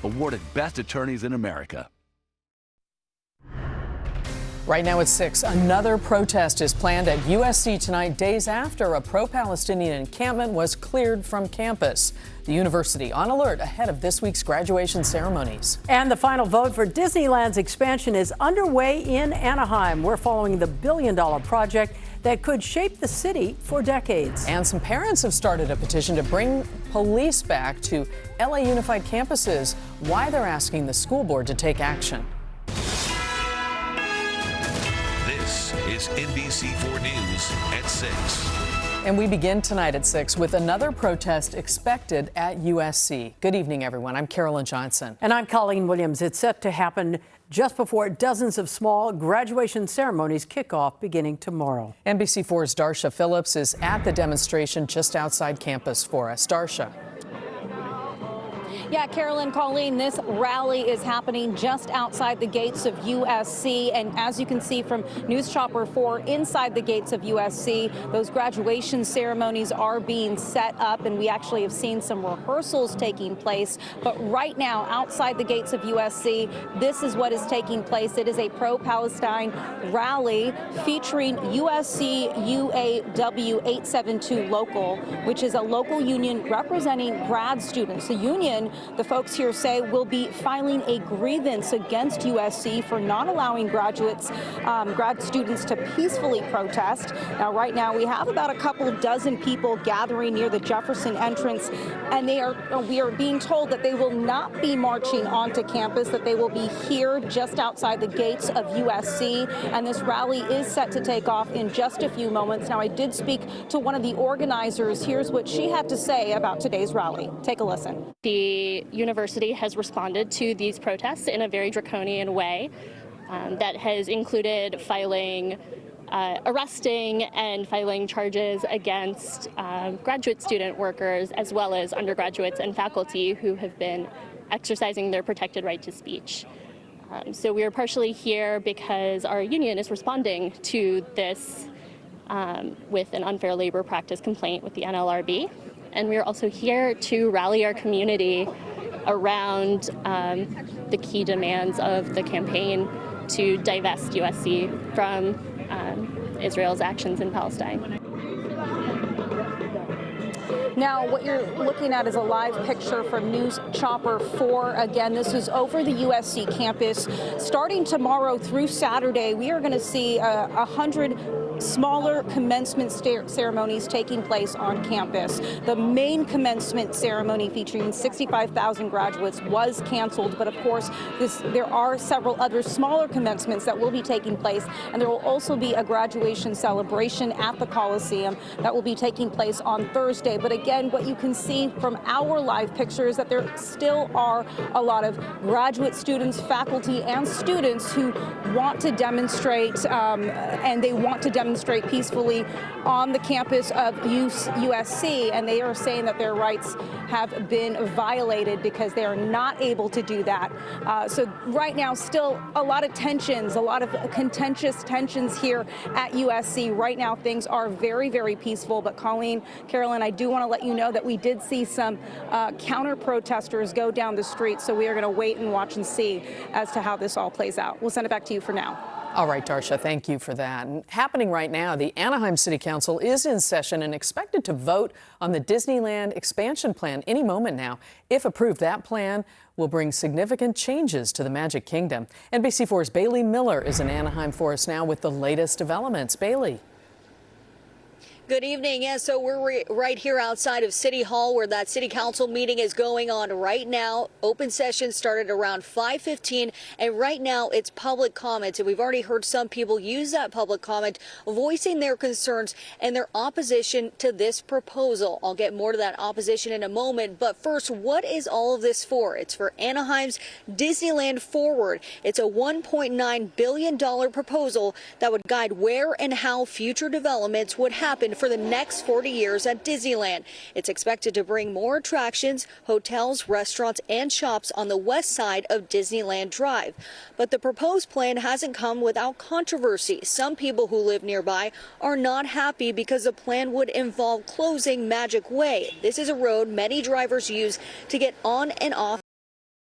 awarded Best Attorneys in America. Right now it's 6. Another protest is planned at USC tonight, days after a pro-Palestinian encampment was cleared from campus. The university on alert ahead of this week's graduation ceremonies. And the final vote for Disneyland's expansion is underway in Anaheim. We're following the billion-dollar project that could shape the city for decades. And some parents have started a petition to bring police back to LA Unified campuses. Why they're asking the school board to take action. This is NBC4 News at 6. And we begin tonight at 6 with another protest expected at USC. Good evening, everyone. I'm Carolyn Johnson. And I'm Colleen Williams. It's set to happen just before dozens of small graduation ceremonies kick off beginning tomorrow. NBC4's Darsha Phillips is at the demonstration just outside campus for us. Darsha. Yeah, Carolyn, Colleen, this rally is happening just outside the gates of USC. And as you can see from News Chopper 4, inside the gates of USC, those graduation ceremonies are being set up. And we actually have seen some rehearsals taking place. But right now, outside the gates of USC, this is what is taking place. It is a pro-Palestine rally featuring USC UAW 872 local, which is a local union representing grad students. The union, the folks here say, will be filing a grievance against USC for not allowing grad students to peacefully protest. Now, right now, we have about a couple dozen people gathering near the Jefferson entrance, and we are being told that they will not be marching onto campus, that they will be here just outside the gates of USC, and this rally is set to take off in just a few moments. Now, I did speak to one of the organizers. Here's what she had to say about today's rally. Take a listen. The university has responded to these protests in a very draconian way that has included arresting and filing charges against graduate student workers as well as undergraduates and faculty who have been exercising their protected right to speech. So we are partially here because our union is responding to this with an unfair labor practice complaint with the NLRB. And we are also here to rally our community around the key demands of the campaign to divest USC from Israel's actions in Palestine. Now, what you're looking at is a live picture from News Chopper 4. Again, this is over the USC campus. Starting tomorrow through Saturday, we are going to see 100 smaller commencement ceremonies taking place on campus. The main commencement ceremony featuring 65,000 graduates was canceled, but of course there are several other smaller commencements that will be taking place, and there will also be a graduation celebration at the Coliseum that will be taking place on Thursday. But again, what you can see from our live picture is that there still are a lot of graduate students, faculty, and students who want to demonstrate, and they want to demonstrate peacefully on the campus of USC, and they are saying that their rights have been violated because they are not able to do that. So right now, still a lot of tensions, a lot of contentious tensions here at USC. Right now, things are very, very peaceful. But Colleen, Carolyn, I do want to let you know that we did see some counter protesters go down the street. So we are going to wait and watch and see as to how this all plays out. We'll send it back to you for now. All right, Darsha, thank you for that. And happening right now, the Anaheim City Council is in session and expected to vote on the Disneyland expansion plan any moment now. If approved, that plan will bring significant changes to the Magic Kingdom. NBC4's Bailey Miller is in Anaheim for us now with the latest developments. Bailey. Good evening. Yeah, so we're right here outside of City Hall where that City Council meeting is going on right now. Open session started around 5:15, and right now it's public comments. And we've already heard some people use that public comment, voicing their concerns and their opposition to this proposal. I'll get more to that opposition in a moment. But first, what is all of this for? It's for Anaheim's Disneyland Forward. It's a $1.9 billion proposal that would guide where and how future developments would happen for the next 40 years at Disneyland. It's expected to bring more attractions, hotels, restaurants, and shops on the west side of Disneyland Drive. But the proposed plan hasn't come without controversy. Some people who live nearby are not happy because the plan would involve closing Magic Way. This is a road many drivers use to get on and off